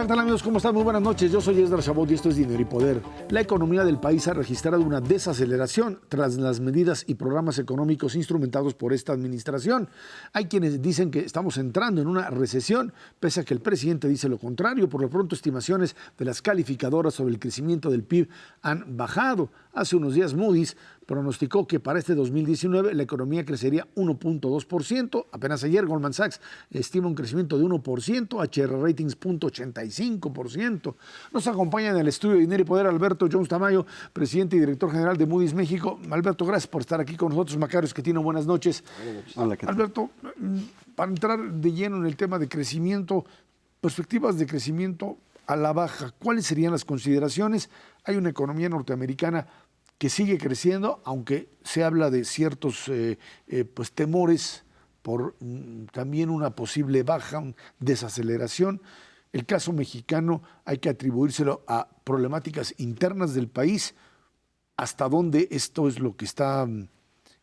tal, amigos? ¿Cómo están? Muy buenas noches. Yo soy Esdras Chabot y esto es Dinero y Poder. La economía del país ha registrado una desaceleración tras las medidas y programas económicos instrumentados por esta administración. Hay quienes dicen que estamos entrando en una recesión, pese a que el presidente dice lo contrario. Por lo pronto, estimaciones de las calificadoras sobre el crecimiento del PIB han bajado. Hace unos días Moody's pronosticó que para este 2019 la economía crecería 1.2%. Apenas ayer Goldman Sachs estima un crecimiento de 1%, HR Ratings 0.85%. Nos acompaña en el estudio de Dinero y Poder Alberto Jones Tamayo, presidente y director general de Moody's México. Alberto, gracias por estar aquí con nosotros. Macario Esquetino, buenas noches. Hola, ¿qué tal? Alberto, para entrar de lleno en el tema de crecimiento, perspectivas de crecimiento a la baja, ¿cuáles serían las consideraciones? Hay una economía norteamericana que sigue creciendo, aunque se habla de ciertos temores por también una posible baja, desaceleración. El caso mexicano hay que atribuírselo a problemáticas internas del país. ¿Hasta dónde esto es lo que está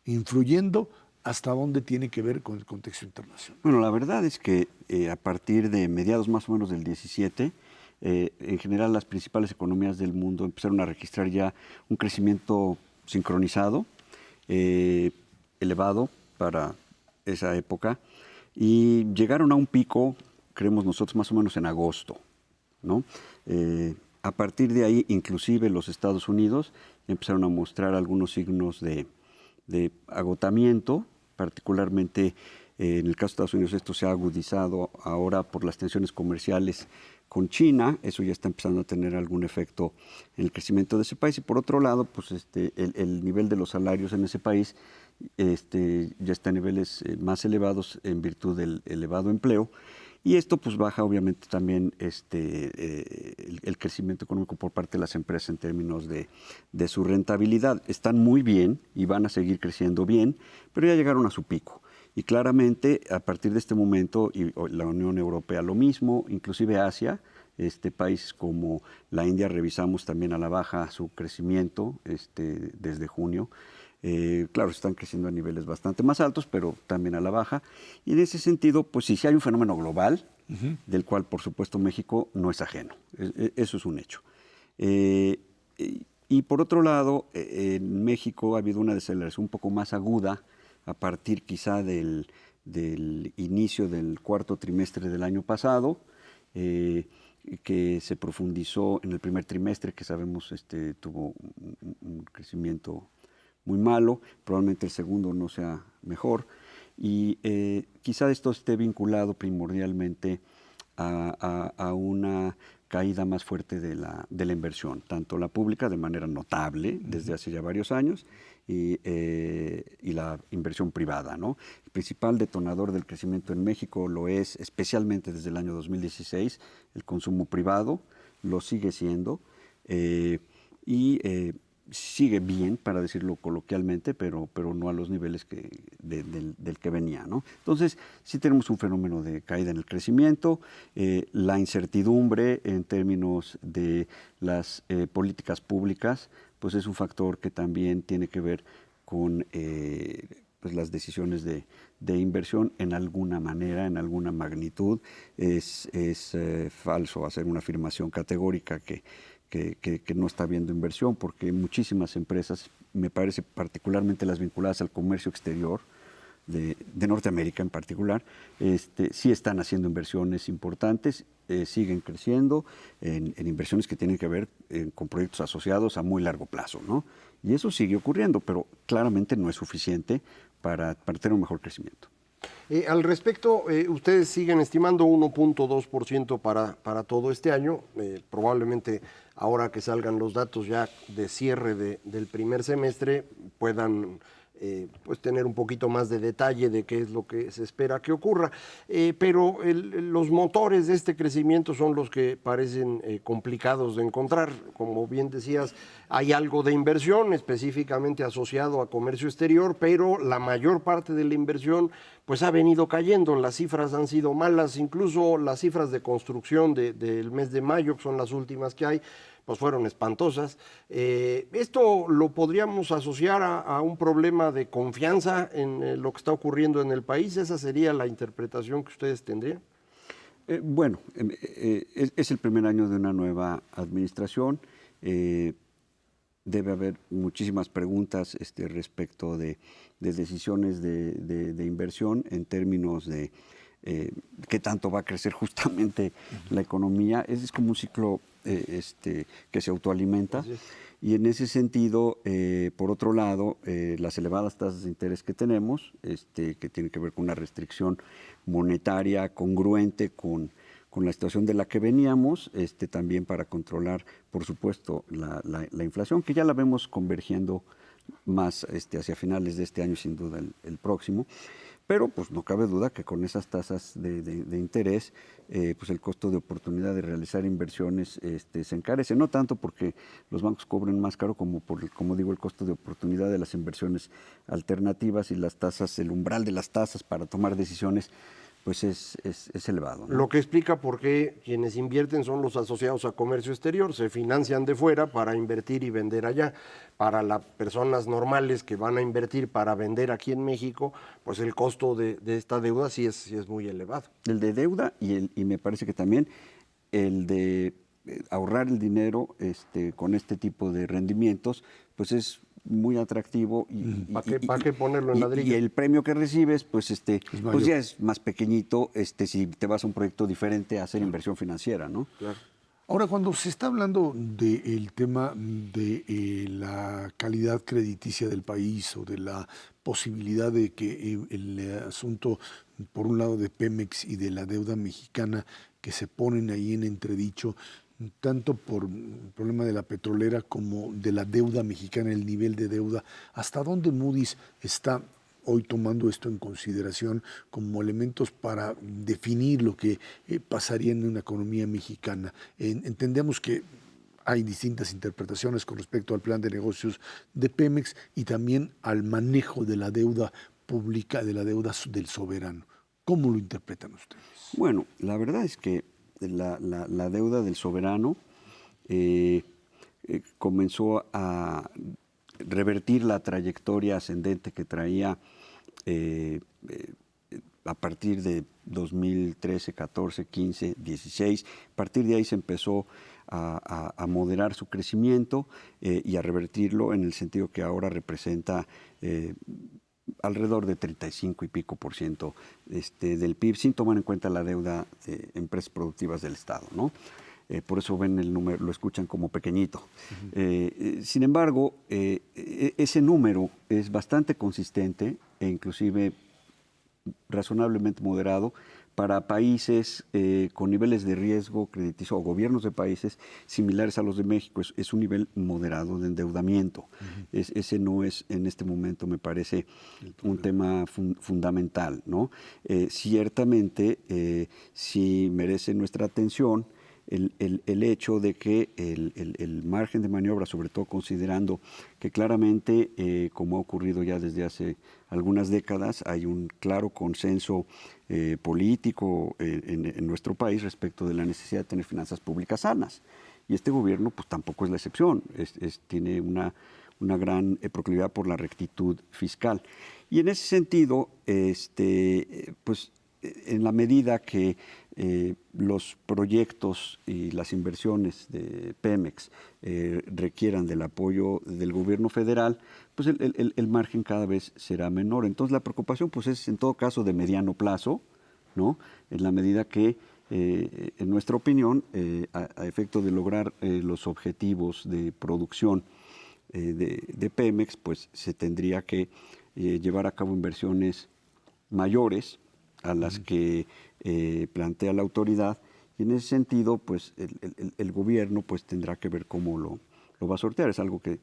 influyendo? ¿Hasta dónde tiene que ver con el contexto internacional? Bueno, la verdad es que a partir de mediados más o menos del 17, en general las principales economías del mundo empezaron a registrar ya un crecimiento sincronizado, elevado para esa época, y llegaron a un pico, creemos nosotros, más o menos en agosto, ¿no? A partir de ahí, inclusive los Estados Unidos empezaron a mostrar algunos signos de agotamiento, particularmente en el caso de Estados Unidos esto se ha agudizado ahora por las tensiones comerciales con China. Eso ya está empezando a tener algún efecto en el crecimiento de ese país. Y por otro lado, pues el nivel de los salarios en ese país ya está a niveles más elevados en virtud del elevado empleo. Y esto pues baja obviamente también el crecimiento económico por parte de las empresas en términos de su rentabilidad. Están muy bien y van a seguir creciendo bien, pero ya llegaron a su pico. Y claramente a partir de este momento, y la Unión Europea lo mismo, inclusive Asia, países como la India revisamos también a la baja su crecimiento desde junio. Claro, están creciendo a niveles bastante más altos, pero también a la baja. Y en ese sentido, pues sí hay un fenómeno global, del cual, por supuesto, México no es ajeno. Eso es un hecho. Y por otro lado, en México ha habido una desaceleración un poco más aguda a partir quizá del inicio del cuarto trimestre del año pasado, que se profundizó en el primer trimestre, que sabemos tuvo un crecimiento muy malo, probablemente el segundo no sea mejor, y quizá esto esté vinculado primordialmente a una caída más fuerte de la inversión, tanto la pública de manera notable desde hace ya varios años y la inversión privada, ¿no? El principal detonador del crecimiento en México lo es, especialmente desde el año 2016, el consumo privado, lo sigue siendo sigue bien, para decirlo coloquialmente, pero no a los niveles del que venía, ¿no? Entonces, sí tenemos un fenómeno de caída en el crecimiento, la incertidumbre en términos de las políticas públicas, pues es un factor que también tiene que ver con pues las decisiones de inversión en alguna manera, en alguna magnitud. Es falso hacer una afirmación categórica que no está habiendo inversión, porque muchísimas empresas, me parece particularmente las vinculadas al comercio exterior, de Norteamérica en particular, sí están haciendo inversiones importantes, siguen creciendo en inversiones que tienen que ver con proyectos asociados a muy largo plazo, ¿no? Y eso sigue ocurriendo, pero claramente no es suficiente para tener un mejor crecimiento. Al respecto, ustedes siguen estimando 1.2% para todo este año. Probablemente ahora que salgan los datos ya de cierre del primer semestre puedan pues tener un poquito más de detalle de qué es lo que se espera que ocurra. Pero los motores de este crecimiento son los que parecen complicados de encontrar. Como bien decías, hay algo de inversión específicamente asociado a comercio exterior, pero la mayor parte de la inversión pues ha venido cayendo. Las cifras han sido malas, incluso las cifras de construcción del mes de mayo, que son las últimas que hay, pues fueron espantosas. Esto lo podríamos asociar a un problema de confianza en lo que está ocurriendo en el país. ¿Esa sería la interpretación que ustedes tendrían? Es el primer año de una nueva administración. Debe haber muchísimas preguntas respecto de decisiones de inversión en términos de qué tanto va a crecer justamente la economía. Es como un ciclo que se autoalimenta. Y en ese sentido, por otro lado, las elevadas tasas de interés que tenemos, que tienen que ver con una restricción monetaria congruente con la situación de la que veníamos, también para controlar, por supuesto, la inflación, que ya la vemos convergiendo más hacia finales de este año, sin duda el próximo. Pero pues no cabe duda que con esas tasas de interés, pues el costo de oportunidad de realizar inversiones se encarece, no tanto porque los bancos cobren más caro como como digo, el costo de oportunidad de las inversiones alternativas y las tasas, el umbral de las tasas para tomar decisiones, pues es elevado, ¿no? Lo que explica por qué quienes invierten son los asociados a comercio exterior, se financian de fuera para invertir y vender allá. Para las personas normales que van a invertir para vender aquí en México, pues el costo de esta deuda sí es muy elevado. El de deuda y me parece que también el de ahorrar el dinero con este tipo de rendimientos, pues es muy atractivo ¿Para qué ponerlo en ladrillo? y el premio que recibes, pues mayor. pues ya es más pequeñito si te vas a un proyecto diferente a hacer inversión financiera, ¿no? Claro. Ahora, cuando se está hablando del tema de la calidad crediticia del país o de la posibilidad de que el asunto, por un lado, de Pemex y de la deuda mexicana que se ponen ahí en entredicho, tanto por el problema de la petrolera como de la deuda mexicana, el nivel de deuda, ¿hasta dónde Moody's está hoy tomando esto en consideración como elementos para definir lo que pasaría en una economía mexicana? Entendemos que hay distintas interpretaciones con respecto al plan de negocios de Pemex y también al manejo de la deuda pública, de la deuda del soberano. ¿Cómo lo interpretan ustedes? Bueno, la verdad es que la deuda del soberano comenzó a revertir la trayectoria ascendente que traía a partir de 2013, 14, 15, 16. A partir de ahí se empezó a moderar su crecimiento y a revertirlo en el sentido que ahora representa alrededor de 35 y pico por ciento del PIB, sin tomar en cuenta la deuda de empresas productivas del Estado, ¿no? Por eso ven el número, lo escuchan como pequeñito. Sin embargo, ese número es bastante consistente e inclusive razonablemente moderado para países con niveles de riesgo crediticio o gobiernos de países similares a los de México. Es un nivel moderado de endeudamiento. Ese no es en este momento, me parece, un tema fundamental, ¿no? Ciertamente sí merece nuestra atención el hecho de que el margen de maniobra, sobre todo considerando que claramente, como ha ocurrido ya desde hace algunas décadas, hay un claro consenso político en nuestro país respecto de la necesidad de tener finanzas públicas sanas. Y este gobierno pues tampoco es la excepción, tiene una gran proclividad por la rectitud fiscal. Y en ese sentido, pues en la medida que los proyectos y las inversiones de Pemex requieran del apoyo del gobierno federal, pues el margen cada vez será menor. Entonces la preocupación pues es en todo caso de mediano plazo, ¿no? En la medida que, en nuestra opinión, a efecto de lograr los objetivos de producción de Pemex, pues se tendría que llevar a cabo inversiones mayores a las que plantea la autoridad, y en ese sentido pues el gobierno pues tendrá que ver cómo lo va a sortear. Es algo que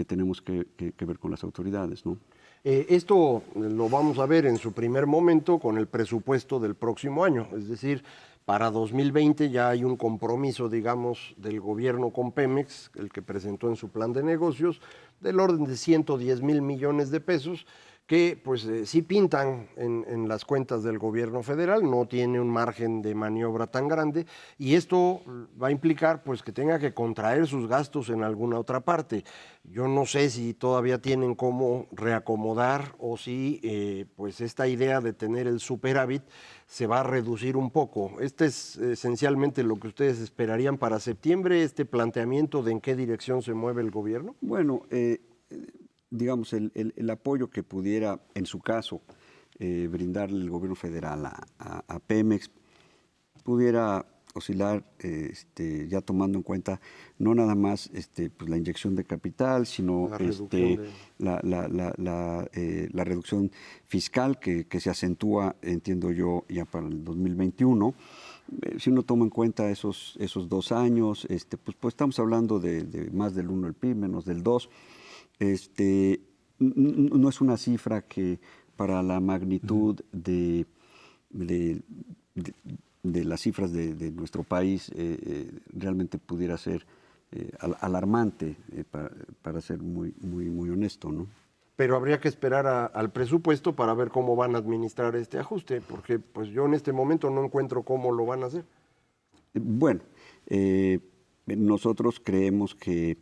tenemos que ver con las autoridades, ¿no? Esto lo vamos a ver en su primer momento con el presupuesto del próximo año, es decir, para 2020 ya hay un compromiso, digamos, del gobierno con Pemex, el que presentó en su plan de negocios, del orden de 110,000 millones de pesos, que pues sí pintan en las cuentas del gobierno federal, no tiene un margen de maniobra tan grande, y esto va a implicar pues que tenga que contraer sus gastos en alguna otra parte. Yo no sé si todavía tienen cómo reacomodar o si pues esta idea de tener el superávit se va a reducir un poco. Este es esencialmente lo que ustedes esperarían para septiembre, este planteamiento de en qué dirección se mueve el gobierno. Bueno, digamos, el apoyo que pudiera, en su caso, brindarle el gobierno federal a Pemex, pudiera oscilar, ya tomando en cuenta no nada más pues la inyección de capital, sino la reducción fiscal que se acentúa, entiendo yo, ya para el 2021. Si uno toma en cuenta esos 2 años, pues estamos hablando de más del 1 del PIB, menos del 2. No es una cifra que para la magnitud de las cifras de nuestro país realmente pudiera ser alarmante, para ser muy honesto, ¿no? Pero habría que esperar al presupuesto para ver cómo van a administrar este ajuste, porque pues yo en este momento no encuentro cómo lo van a hacer. Bueno, nosotros creemos que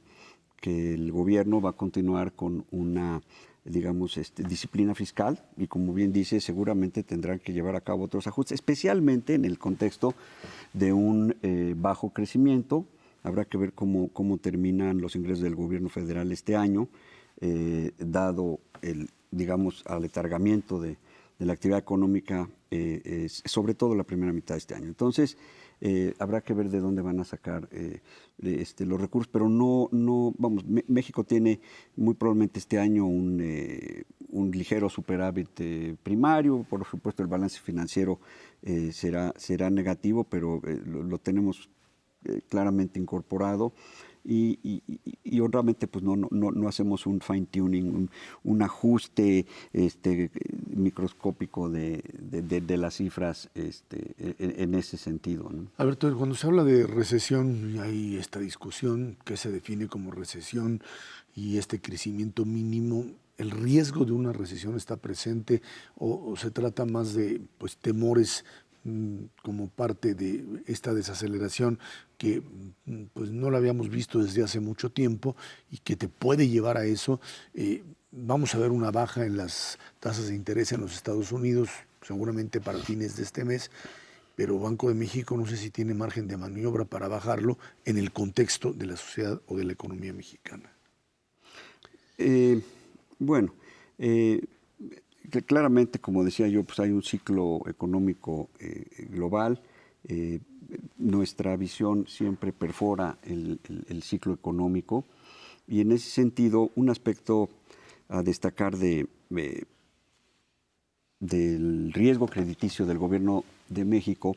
el gobierno va a continuar con una, digamos, disciplina fiscal, y como bien dice, seguramente tendrán que llevar a cabo otros ajustes, especialmente en el contexto de un bajo crecimiento. Habrá que ver cómo terminan los ingresos del gobierno federal este año, dado el, digamos, aletargamiento de la actividad económica, sobre todo la primera mitad de este año. Entonces, habrá que ver de dónde van a sacar los recursos, pero vamos, México tiene muy probablemente este año un ligero superávit primario. Por supuesto, el balance financiero será negativo, pero lo tenemos claramente incorporado. Y honradamente pues no hacemos un fine tuning, un ajuste microscópico de las cifras en ese sentido, ¿no? Alberto, cuando se habla de recesión, hay esta discusión que se define como recesión y este crecimiento mínimo. ¿El riesgo de una recesión está presente o se trata más de pues temores como parte de esta desaceleración que pues no la habíamos visto desde hace mucho tiempo y que te puede llevar a eso? Vamos a ver una baja en las tasas de interés en los Estados Unidos, seguramente para fines de este mes, pero Banco de México no sé si tiene margen de maniobra para bajarlo en el contexto de la sociedad o de la economía mexicana. Bueno, que claramente, como decía yo, pues hay un ciclo económico global. Nuestra visión siempre perfora el ciclo económico, y en ese sentido un aspecto a destacar del riesgo crediticio del gobierno de México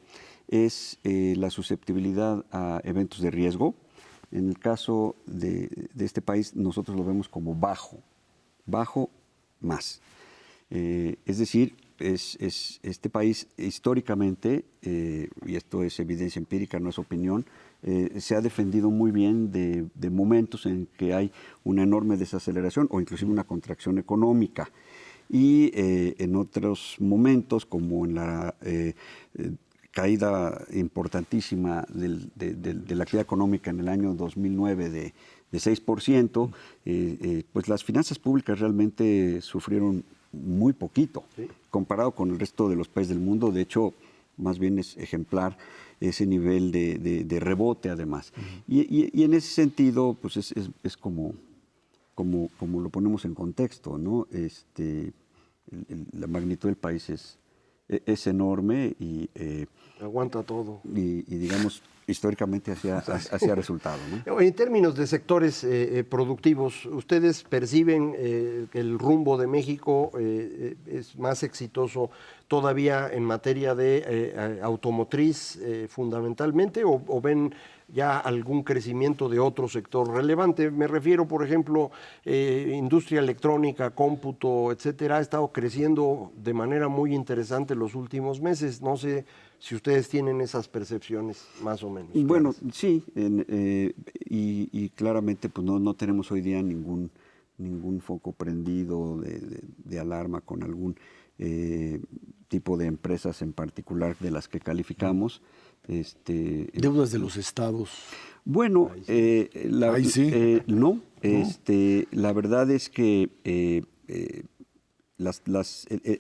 es la susceptibilidad a eventos de riesgo. En el caso de este país, nosotros lo vemos como bajo más. Es decir, este país históricamente, y esto es evidencia empírica, no es opinión, se ha defendido muy bien de momentos en que hay una enorme desaceleración o inclusive una contracción económica. Y en otros momentos, como en la caída importantísima de la actividad económica en el año 2009 de 6%, pues las finanzas públicas realmente sufrieron muy poquito, ¿sí?, comparado con el resto de los países del mundo. De hecho, más bien es ejemplar ese nivel de rebote, además. Y en ese sentido, pues es como lo ponemos en contexto, ¿no? La magnitud del país es enorme y aguanta todo. Y digamos, históricamente hacia resultado, ¿no? En términos de sectores productivos, ¿ustedes perciben que el rumbo de México es más exitoso todavía en materia de automotriz fundamentalmente, o ven ya algún crecimiento de otro sector relevante? Me refiero, por ejemplo, industria electrónica, cómputo, etcétera, ha estado creciendo de manera muy interesante los últimos meses. No sé si ustedes tienen esas percepciones más o menos. Bueno, claras. Sí, y claramente pues no tenemos hoy día ningún ningún foco prendido de alarma con algún tipo de empresas en particular de las que calificamos. Deudas de los estados. Bueno, Ahí sí. no. La verdad es que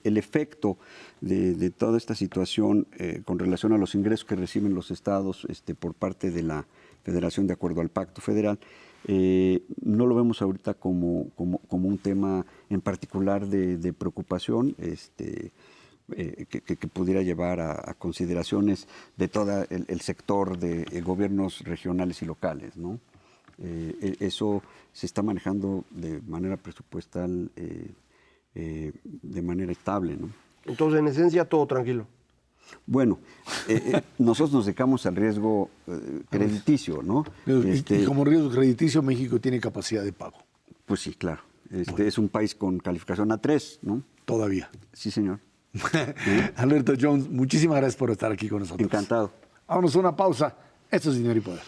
el efecto de toda esta situación con relación a los ingresos que reciben los estados por parte de la Federación de acuerdo al Pacto Federal, no lo vemos ahorita como un tema en particular de preocupación que pudiera llevar a consideraciones de todo el sector de gobiernos regionales y locales, ¿no? Eso se está manejando de manera presupuestal, de manera estable, ¿no? Entonces, en esencia, todo tranquilo. Bueno, nosotros nos dedicamos al riesgo crediticio, ¿no? Y como riesgo crediticio, México tiene capacidad de pago. Pues sí, claro. Es un país con calificación A3, ¿no? Todavía. Sí, señor. Alberto Jones, muchísimas gracias por estar aquí con nosotros. Encantado. Vámonos a una pausa. Esto es Dinero y Poder.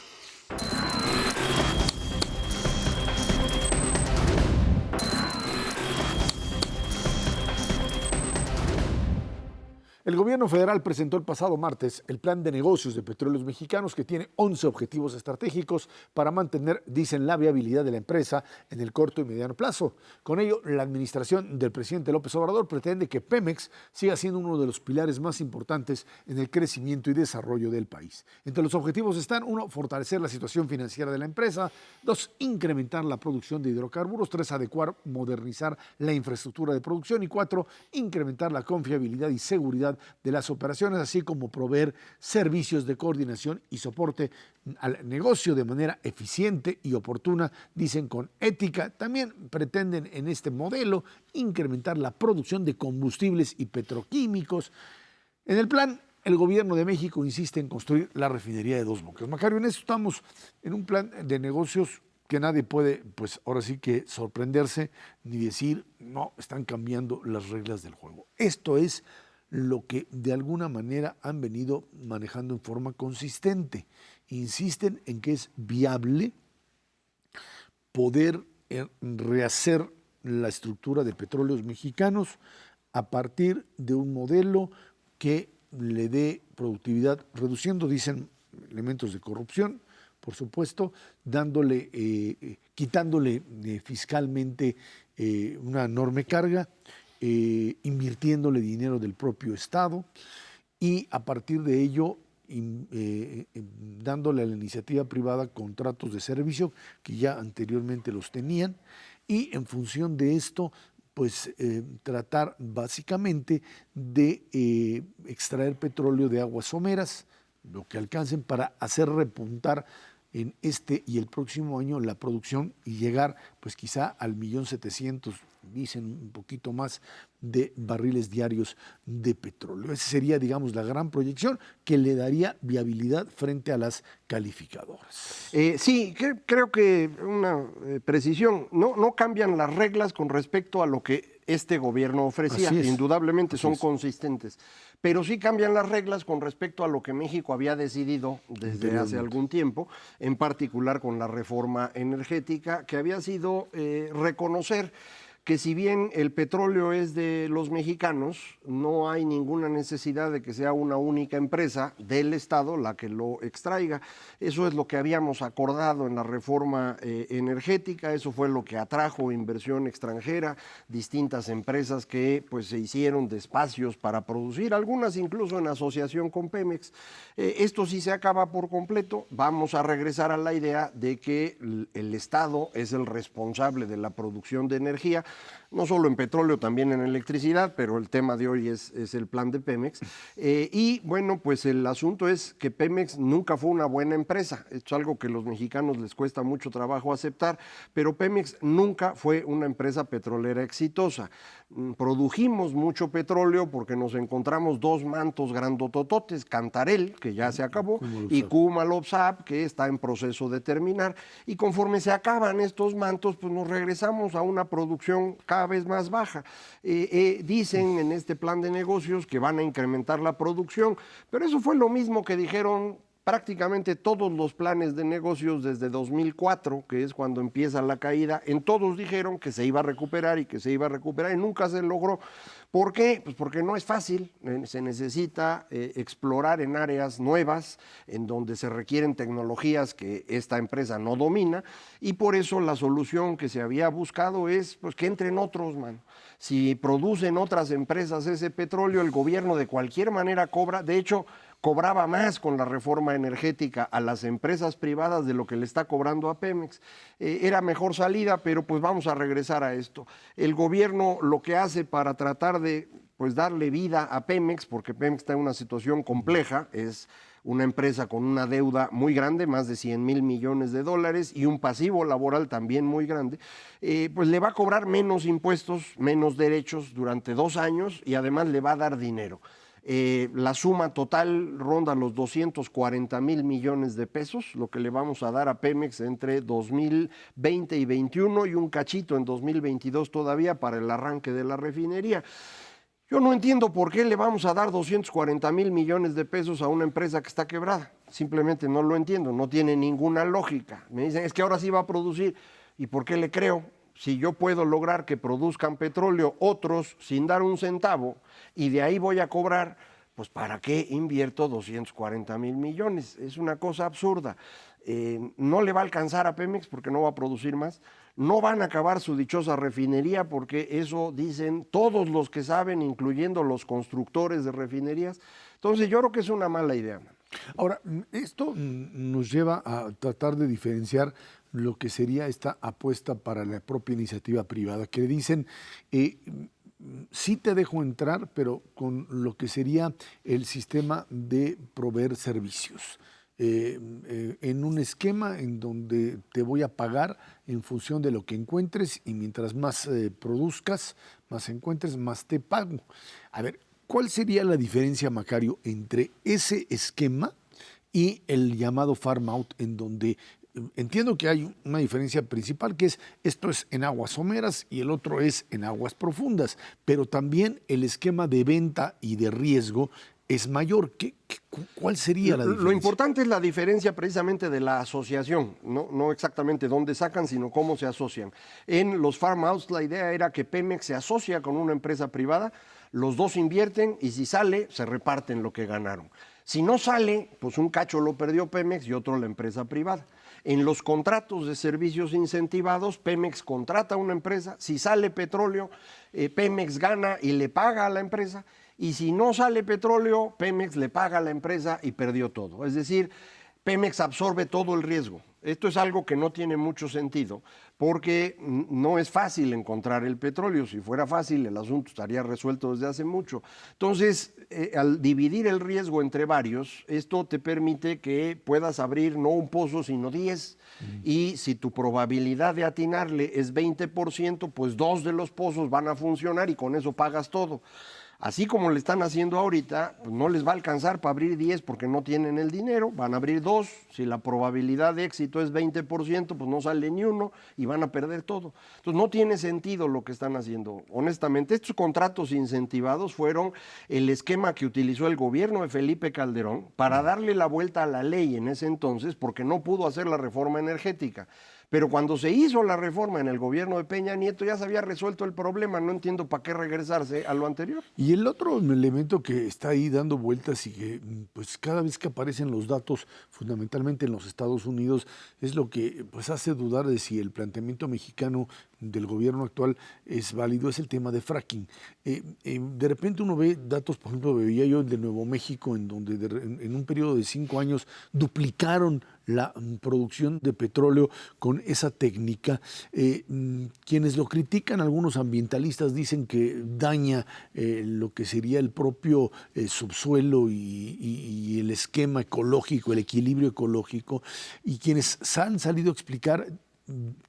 El gobierno federal presentó el pasado martes el plan de negocios de Petróleos Mexicanos, que tiene 11 objetivos estratégicos para mantener, dicen, la viabilidad de la empresa en el corto y mediano plazo. Con ello, la administración del presidente López Obrador pretende que Pemex siga siendo uno de los pilares más importantes en el crecimiento y desarrollo del país. Entre los objetivos están: 1, fortalecer la situación financiera de la empresa; 2, incrementar la producción de hidrocarburos; 3, adecuar, modernizar la infraestructura de producción; y 4, incrementar la confiabilidad y seguridad de las operaciones, así como proveer servicios de coordinación y soporte al negocio de manera eficiente y oportuna, dicen, con ética. También pretenden en este modelo incrementar la producción de combustibles y petroquímicos. En el plan, el gobierno de México insiste en construir la refinería de Dos Bocas. Macario, en eso estamos en un plan de negocios que nadie puede, pues ahora sí que sorprenderse ni decir, no, están cambiando las reglas del juego. Esto es lo que de alguna manera han venido manejando en forma consistente. Insisten en que es viable poder rehacer la estructura de Petróleos Mexicanos a partir de un modelo que le dé productividad, reduciendo, dicen, elementos de corrupción, por supuesto, quitándole fiscalmente una enorme carga, invirtiéndole dinero del propio Estado, y a partir de ello dándole a la iniciativa privada contratos de servicio que ya anteriormente los tenían, y en función de esto pues tratar básicamente de extraer petróleo de aguas someras, lo que alcancen, para hacer repuntar en este y el próximo año la producción y llegar pues quizá al 1.700.000, dicen un poquito más, de barriles diarios de petróleo. Esa sería, digamos, la gran proyección que le daría viabilidad frente a las calificadoras. Sí, creo que una precisión, no cambian las reglas con respecto a lo que este gobierno ofrecía, indudablemente son consistentes, pero sí cambian las reglas con respecto a lo que México había decidido desde hace algún tiempo, en particular con la reforma energética, que había sido reconocer que si bien el petróleo es de los mexicanos, no hay ninguna necesidad de que sea una única empresa del Estado la que lo extraiga. Eso es lo que habíamos acordado en la reforma energética, eso fue lo que atrajo inversión extranjera, distintas empresas que pues se hicieron de espacios para producir, algunas incluso en asociación con Pemex. Esto sí se acaba por completo, vamos a regresar a la idea de que el Estado es el responsable de la producción de energía, no solo en petróleo, también en electricidad, pero el tema de hoy es el plan de Pemex. Y bueno, pues el asunto es que Pemex nunca fue una buena empresa. Esto es algo que a los mexicanos les cuesta mucho trabajo aceptar, pero Pemex nunca fue una empresa petrolera exitosa. Produjimos mucho petróleo porque nos encontramos dos mantos grandotototes, Cantarell, que ya se acabó, y Kumalopsap, que está en proceso de terminar. Y conforme se acaban estos mantos, pues nos regresamos a una producción cada vez más baja. Dicen en este plan de negocios que van a incrementar la producción, pero eso fue lo mismo que dijeron prácticamente todos los planes de negocios desde 2004, que es cuando empieza la caída, en todos dijeron que se iba a recuperar y que se iba a recuperar y nunca se logró. ¿Por qué? Pues porque no es fácil, se necesita explorar en áreas nuevas, en donde se requieren tecnologías que esta empresa no domina, y por eso la solución que se había buscado es pues, que entren otros, mano. Si producen otras empresas ese petróleo, el gobierno de cualquier manera cobra, de hecho, cobraba más con la reforma energética a las empresas privadas de lo que le está cobrando a Pemex. Era mejor salida, pero pues vamos a regresar a esto. El gobierno lo que hace para tratar de pues darle vida a Pemex, porque Pemex está en una situación compleja, es una empresa con una deuda muy grande, más de 100,000 millones de dólares, y un pasivo laboral también muy grande, pues le va a cobrar menos impuestos, menos derechos durante 2 años y además le va a dar dinero. La suma total ronda los 240,000 millones de pesos, lo que le vamos a dar a Pemex entre 2020 y 2021 y un cachito en 2022 todavía para el arranque de la refinería. Yo no entiendo por qué le vamos a dar 240,000 millones de pesos a una empresa que está quebrada. Simplemente no lo entiendo, no tiene ninguna lógica. Me dicen, es que ahora sí va a producir. ¿Y por qué le creo? Si yo puedo lograr que produzcan petróleo otros sin dar un centavo y de ahí voy a cobrar, pues ¿para qué invierto 240,000 millones? Es una cosa absurda. No le va a alcanzar a Pemex porque no va a producir más. No van a acabar su dichosa refinería porque eso dicen todos los que saben, incluyendo los constructores de refinerías. Entonces yo creo que es una mala idea. Ahora, esto nos lleva a tratar de diferenciar lo que sería esta apuesta para la propia iniciativa privada, que dicen, sí te dejo entrar, pero con lo que sería el sistema de proveer servicios. En un esquema en donde te voy a pagar en función de lo que encuentres y mientras más produzcas, más encuentres, más te pago. A ver, ¿cuál sería la diferencia, Macario, entre ese esquema y el llamado farm out, en donde entiendo que hay una diferencia principal, que es esto es en aguas someras y el otro es en aguas profundas, pero también el esquema de venta y de riesgo es mayor? ¿Cuál sería la diferencia? Lo importante es la diferencia precisamente de la asociación, no exactamente dónde sacan, sino cómo se asocian. En los farm outs la idea era que Pemex se asocia con una empresa privada, los dos invierten y si sale, se reparten lo que ganaron. Si no sale, pues un cacho lo perdió Pemex y otro la empresa privada. En los contratos de servicios incentivados, Pemex contrata a una empresa, si sale petróleo, Pemex gana y le paga a la empresa, y si no sale petróleo, Pemex le paga a la empresa y perdió todo. Es decir, Pemex absorbe todo el riesgo. Esto es algo que no tiene mucho sentido porque no es fácil encontrar el petróleo. Si fuera fácil, el asunto estaría resuelto desde hace mucho. Entonces, al dividir el riesgo entre varios, esto te permite que puedas abrir no un pozo, sino 10. Y si tu probabilidad de atinarle es 20%, pues 2 de los pozos van a funcionar y con eso pagas todo. Así como le están haciendo ahorita, pues no les va a alcanzar para abrir 10 porque no tienen el dinero, van a abrir 2, si la probabilidad de éxito es 20%, pues no sale ni uno y van a perder todo. Entonces no tiene sentido lo que están haciendo. Honestamente, estos contratos incentivados fueron el esquema que utilizó el gobierno de Felipe Calderón para darle la vuelta a la ley en ese entonces porque no pudo hacer la reforma energética. Pero cuando se hizo la reforma en el gobierno de Peña Nieto ya se había resuelto el problema, no entiendo para qué regresarse a lo anterior. Y el otro elemento que está ahí dando vueltas y que pues cada vez que aparecen los datos, fundamentalmente en los Estados Unidos, es lo que pues hace dudar de si el planteamiento mexicano del gobierno actual es válido, es el tema de fracking. De repente uno ve datos, por ejemplo, veía yo el de Nuevo México, en donde en un periodo de 5 años duplicaron la producción de petróleo con esa técnica. Quienes lo critican, algunos ambientalistas dicen que daña lo que sería el propio subsuelo y el esquema ecológico, el equilibrio ecológico, y quienes han salido a explicar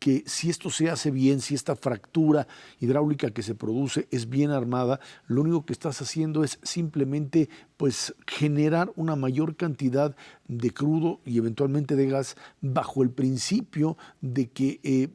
que si esto se hace bien, si esta fractura hidráulica que se produce es bien armada, lo único que estás haciendo es simplemente pues generar una mayor cantidad de crudo y eventualmente de gas bajo el principio de que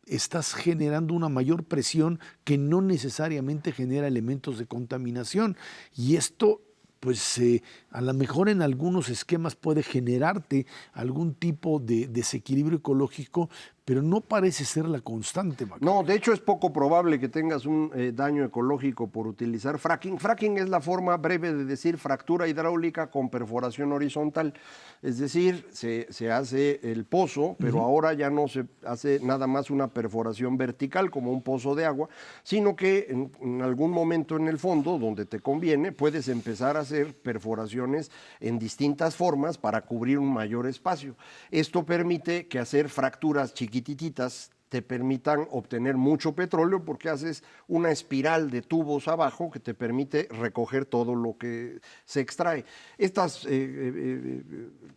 estás generando una mayor presión que no necesariamente genera elementos de contaminación. Y esto pues a lo mejor en algunos esquemas puede generarte algún tipo de desequilibrio ecológico, pero no parece ser la constante, Macario. No, de hecho es poco probable que tengas un daño ecológico por utilizar fracking. Fracking es la forma breve de decir fractura hidráulica con perforación horizontal. Es decir, se hace el pozo, pero ahora ya no se hace nada más una perforación vertical como un pozo de agua, sino que en algún momento en el fondo, donde te conviene, puedes empezar a hacer perforaciones en distintas formas para cubrir un mayor espacio. Esto permite que hacer fracturas chiquititas te permitan obtener mucho petróleo porque haces una espiral de tubos abajo que te permite recoger todo lo que se extrae. Estas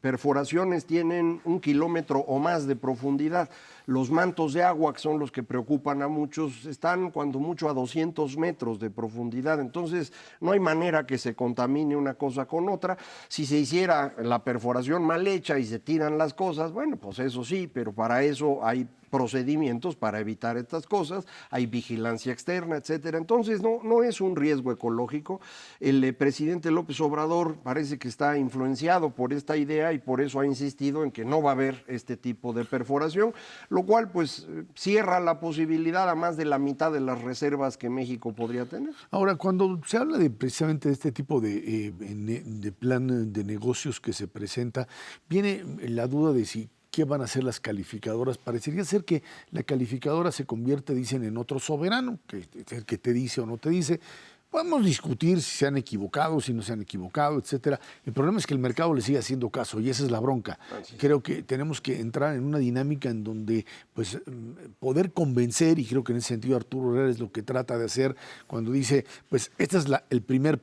perforaciones tienen 1 kilómetro o más de profundidad. Los mantos de agua, que son los que preocupan a muchos, están cuando mucho a 200 metros de profundidad. Entonces, no hay manera que se contamine una cosa con otra. Si se hiciera la perforación mal hecha y se tiran las cosas, bueno, pues eso sí, pero para eso hay procedimientos para evitar estas cosas, hay vigilancia externa, etcétera. Entonces, no es un riesgo ecológico. El presidente López Obrador parece que está influenciado por esta idea y por eso ha insistido en que no va a haber este tipo de perforación, lo cual pues cierra la posibilidad a más de la mitad de las reservas que México podría tener. Ahora, cuando se habla precisamente de este tipo de plan de negocios que se presenta, viene la duda de si ¿qué van a hacer las calificadoras? Parecería ser que la calificadora se convierte, dicen, en otro soberano, que te dice o no te dice. Podemos discutir si se han equivocado, si no se han equivocado, etcétera. El problema es que el mercado le sigue haciendo caso y esa es la bronca. Creo que tenemos que entrar en una dinámica en donde pues, poder convencer, y creo que en ese sentido Arturo Herrera es lo que trata de hacer cuando dice, pues este es el primer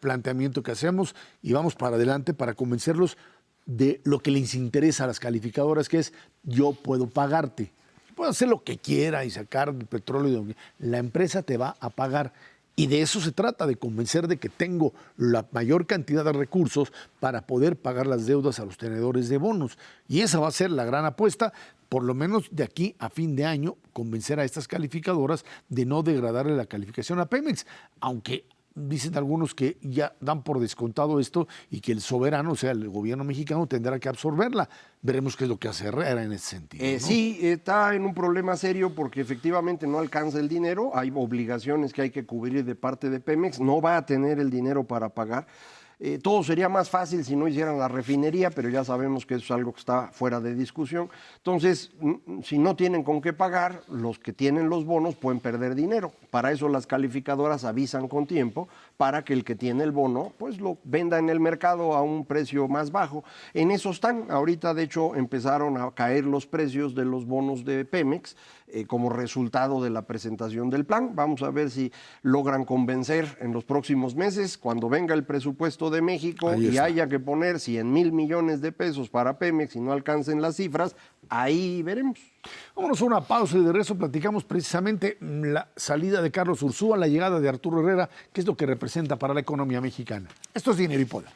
planteamiento que hacemos y vamos para adelante para convencerlos de lo que les interesa a las calificadoras, que es yo puedo pagarte. Puedo hacer lo que quiera y sacar el petróleo. La empresa te va a pagar. Y de eso se trata, de convencer de que tengo la mayor cantidad de recursos para poder pagar las deudas a los tenedores de bonos. Y esa va a ser la gran apuesta, por lo menos de aquí a fin de año, convencer a estas calificadoras de no degradarle la calificación a Pemex, aunque dicen algunos que ya dan por descontado esto y que el soberano, o sea, el gobierno mexicano, tendrá que absorberla. Veremos qué es lo que hace Herrera en ese sentido, ¿no? Sí, está en un problema serio porque efectivamente no alcanza el dinero, hay obligaciones que hay que cubrir de parte de Pemex, no va a tener el dinero para pagar. Todo sería más fácil si no hicieran la refinería, pero ya sabemos que eso es algo que está fuera de discusión. Entonces, si no tienen con qué pagar, los que tienen los bonos pueden perder dinero. Para eso las calificadoras avisan con tiempo, para que el que tiene el bono, pues lo venda en el mercado a un precio más bajo. En eso están. Ahorita, de hecho, empezaron a caer los precios de los bonos de Pemex como resultado de la presentación del plan. Vamos a ver si logran convencer en los próximos meses, cuando venga el presupuesto de México y haya que poner 100,000 millones de pesos para Pemex y no alcancen las cifras, ahí veremos. Vámonos a una pausa y de regreso platicamos precisamente la salida de Carlos Ursúa, la llegada de Arturo Herrera, qué es lo que representa para la economía mexicana. Esto es Dinero y Poder.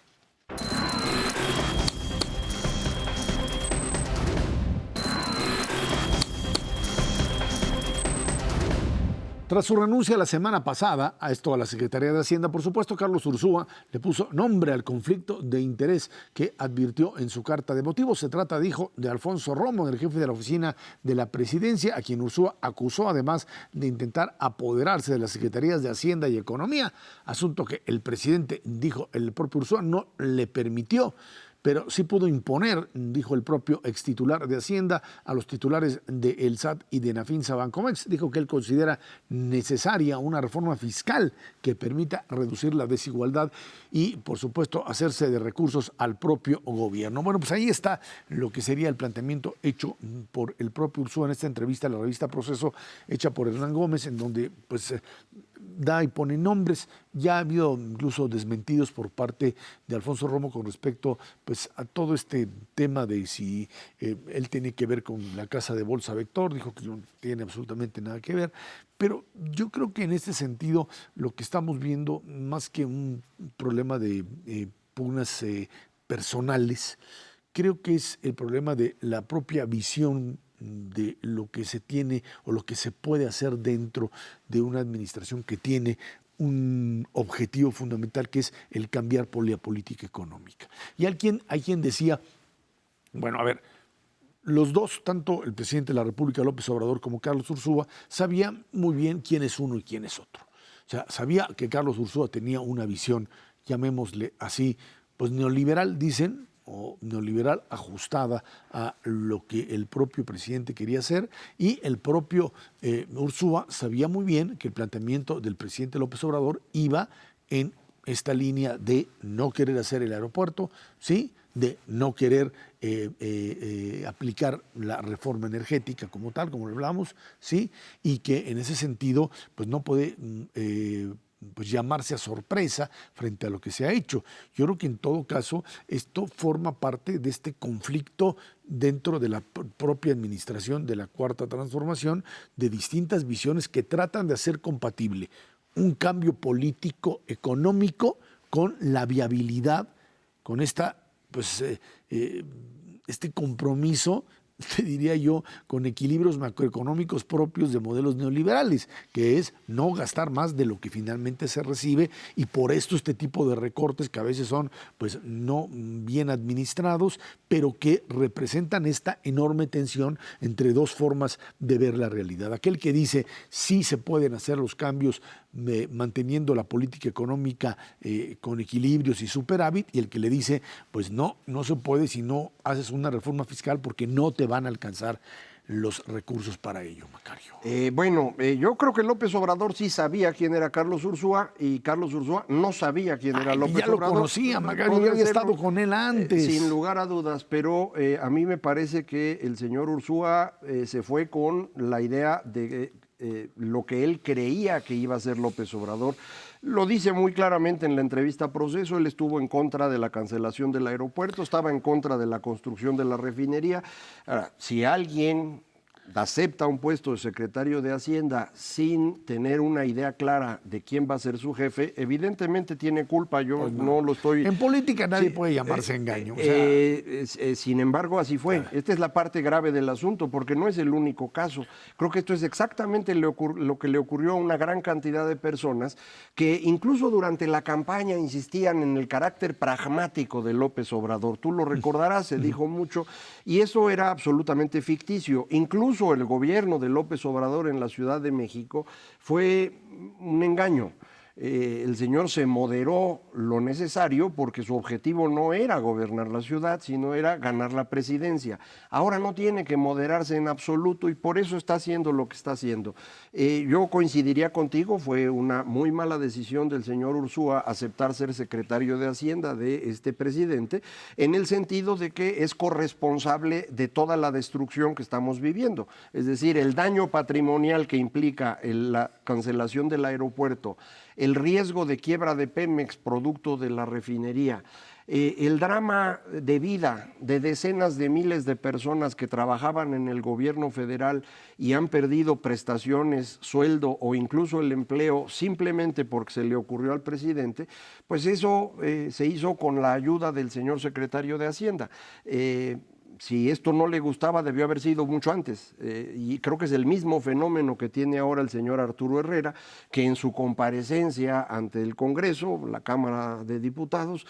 Tras su renuncia la semana pasada, a la Secretaría de Hacienda, por supuesto, Carlos Ursúa le puso nombre al conflicto de interés que advirtió en su carta de motivos. Se trata, dijo, de Alfonso Romo, el jefe de la oficina de la Presidencia, a quien Ursúa acusó además de intentar apoderarse de las Secretarías de Hacienda y Economía, asunto que el presidente, dijo el propio Ursúa, no le permitió. Pero sí pudo imponer, dijo el propio extitular de Hacienda, a los titulares del SAT y de Nafinsa Bancomex. Dijo que él considera necesaria una reforma fiscal que permita reducir la desigualdad y, por supuesto, hacerse de recursos al propio gobierno. Bueno, pues ahí está lo que sería el planteamiento hecho por el propio Ursúa en esta entrevista a la revista Proceso, hecha por Hernán Gómez, en donde pues da y pone nombres. Ya ha habido incluso desmentidos por parte de Alfonso Romo con respecto pues, a todo este tema de si él tiene que ver con la casa de bolsa Vector. Dijo que no tiene absolutamente nada que ver. Pero yo creo que en este sentido lo que estamos viendo, más que un problema de pugnas personales, creo que es el problema de la propia visión de lo que se tiene o lo que se puede hacer dentro de una administración que tiene un objetivo fundamental que es el cambiar por la política económica. Y hay quien decía, bueno, a ver, los dos, tanto el presidente de la República, López Obrador, como Carlos Ursúa, sabían muy bien quién es uno y quién es otro. O sea, sabía que Carlos Ursúa tenía una visión, llamémosle así, pues neoliberal, dicen, o neoliberal ajustada a lo que el propio presidente quería hacer, y el propio Ursúa sabía muy bien que el planteamiento del presidente López Obrador iba en esta línea de no querer hacer el aeropuerto, ¿sí?, de no querer aplicar la reforma energética como tal, como lo hablamos, ¿sí?, y que en ese sentido pues no puede pues llamarse a sorpresa frente a lo que se ha hecho. Yo creo que en todo caso esto forma parte de este conflicto dentro de la propia administración de la Cuarta Transformación, de distintas visiones que tratan de hacer compatible un cambio político económico con la viabilidad, con esta pues este compromiso, te diría yo, con equilibrios macroeconómicos propios de modelos neoliberales, que es no gastar más de lo que finalmente se recibe, y por esto este tipo de recortes que a veces son pues no bien administrados, pero que representan esta enorme tensión entre dos formas de ver la realidad. Aquel que dice sí se pueden hacer los cambios manteniendo la política económica con equilibrios y superávit, y el que le dice pues no se puede si no haces una reforma fiscal porque no te van a alcanzar los recursos para ello, Macario. Yo creo que López Obrador sí sabía quién era Carlos Ursúa, y Carlos Ursúa no sabía quién era López ya lo Obrador. Conocía, Macario, ya había estado con él antes. Sin lugar a dudas, pero a mí me parece que el señor Ursúa se fue con la idea de lo que él creía que iba a ser López Obrador. Lo dice muy claramente en la entrevista Proceso. Él estuvo en contra de la cancelación del aeropuerto, estaba en contra de la construcción de la refinería. Ahora, si alguien acepta un puesto de secretario de Hacienda sin tener una idea clara de quién va a ser su jefe, evidentemente tiene culpa. Yo pues no lo estoy... En política nadie puede llamarse engaño. O sea... sin embargo, así fue. Esta es la parte grave del asunto, porque no es el único caso. Creo que esto es exactamente lo que le ocurrió a una gran cantidad de personas que incluso durante la campaña insistían en el carácter pragmático de López Obrador. Tú lo recordarás, se dijo mucho, y eso era absolutamente ficticio. Incluso el gobierno de López Obrador en la Ciudad de México fue un engaño. El señor se moderó lo necesario porque su objetivo no era gobernar la ciudad, sino era ganar la presidencia. Ahora no tiene que moderarse en absoluto y por eso está haciendo lo que está haciendo. Yo coincidiría contigo, fue una muy mala decisión del señor Ursúa aceptar ser secretario de Hacienda de este presidente, en el sentido de que es corresponsable de toda la destrucción que estamos viviendo. Es decir, el daño patrimonial que implica la cancelación del aeropuerto, el riesgo de quiebra de Pemex producto de la refinería, el drama de vida de decenas de miles de personas que trabajaban en el gobierno federal y han perdido prestaciones, sueldo o incluso el empleo simplemente porque se le ocurrió al presidente, pues eso se hizo con la ayuda del señor secretario de Hacienda. Si esto no le gustaba, debió haber sido mucho antes. Y creo que es el mismo fenómeno que tiene ahora el señor Arturo Herrera, que en su comparecencia ante el Congreso, la Cámara de Diputados,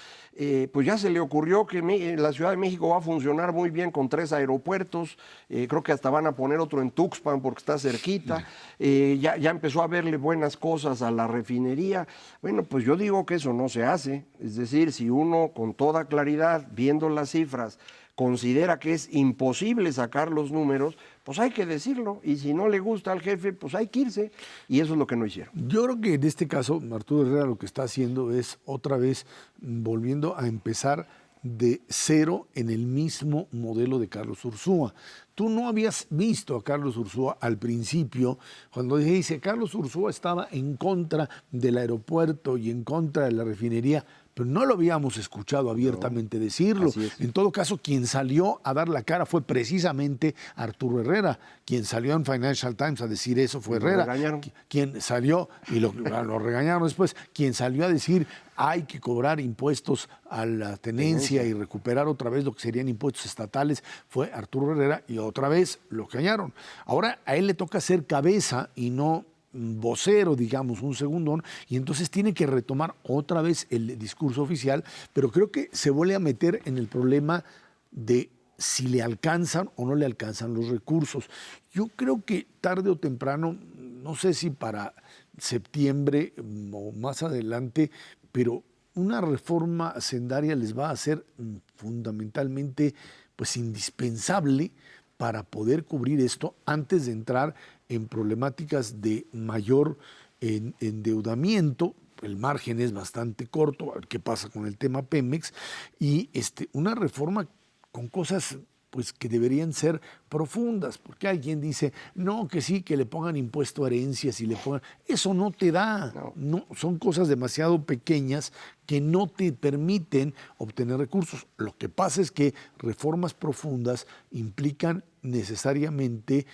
pues ya se le ocurrió que la Ciudad de México va a funcionar muy bien con 3 aeropuertos. Creo que hasta van a poner otro en Tuxpan porque está cerquita. Ya empezó a verle buenas cosas a la refinería. Bueno, pues yo digo que eso no se hace. Es decir, si uno con toda claridad, viendo las cifras, considera que es imposible sacar los números, pues hay que decirlo. Y si no le gusta al jefe, pues hay que irse. Y eso es lo que no hicieron. Yo creo que en este caso, Arturo Herrera lo que está haciendo es otra vez volviendo a empezar de cero en el mismo modelo de Carlos Ursúa. Tú no habías visto a Carlos Ursúa al principio, cuando dice Carlos Ursúa estaba en contra del aeropuerto y en contra de la refinería, pero no lo habíamos escuchado abiertamente decirlo. En todo caso, quien salió a dar la cara fue precisamente Arturo Herrera. Quien salió en Financial Times a decir eso fue Herrera. Lo regañaron. Quien salió, y lo regañaron después, quien salió a decir hay que cobrar impuestos a la tenencia y recuperar otra vez lo que serían impuestos estatales fue Arturo Herrera, y otra vez lo regañaron. Ahora a él le toca ser cabeza y no vocero, digamos, un segundón, y entonces tiene que retomar otra vez el discurso oficial, pero creo que se vuelve a meter en el problema de si le alcanzan o no le alcanzan los recursos. Yo creo que tarde o temprano, no sé si para septiembre o más adelante, pero una reforma hacendaria les va a ser fundamentalmente pues indispensable para poder cubrir esto antes de entrar en problemáticas de mayor endeudamiento. El margen es bastante corto, a ver qué pasa con el tema Pemex, y una reforma con cosas pues que deberían ser profundas, porque hay quien dice, no, que sí, que le pongan impuesto a herencias y le pongan... Eso no te da, no, son cosas demasiado pequeñas que no te permiten obtener recursos. Lo que pasa es que reformas profundas implican necesariamente